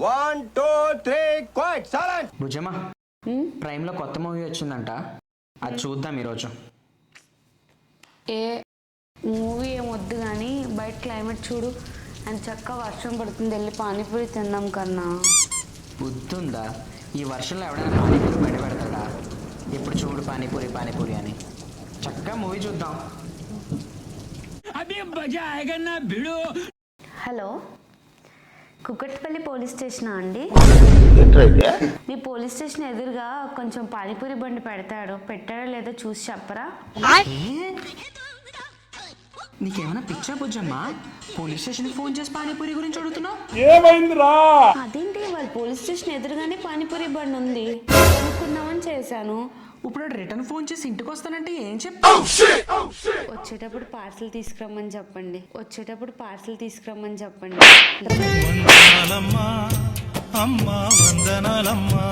1 2 3 quiet silent. భుజమా prime లో కొత్త movie వచ్చిందంట, అది చూద్దాం ఈరోజు. ఏ మూవీ ఏమొద్దు కానీ బయట క్లైమేట్ చూడు, అండ్ చక్కగా వర్షం పడుతుంది, వెళ్ళి పానీపూరి తిందాం కన్నా. బుద్ధుందా? ఈ వర్షంలో ఎవడైనా పానీపూరి బయట పెడతాడా? ఎప్పుడు చూడు పానీపూరి పానీపూరి అని. చక్కగా మూవీ చూద్దాం. హలో, కుకట్పల్లి పోలీస్ స్టేషనా అండి? మీ పోలీస్ స్టేషన్ ఎదురుగా కొంచెం పానీపూరి బండి పెట్టాడో లేదో చూసి చెప్పరా? నీకేమైనా పిచ్చా బుజ్జమ్మా? పోలీస్ స్టేషన్ ఫోన్ చేసి పానీపూరి గురించి అడుగుతున్నావు? ఏమైందిరా? అదేంటి, వాళ్ళ పోలీస్ స్టేషన్ ఎదురుగానే పానీపూరి బండి ఉంది, అనుకున్నామని చేశాను. ఇప్పుడు రిటర్న్ ఫోన్ చేసి ఇంటికి వస్తానంటే ఏం వచ్చేటప్పుడు పార్సల్ తీసుకురమ్మని చెప్పండి. వందనాలమ్మా అమ్మా వందనాలమ్మా.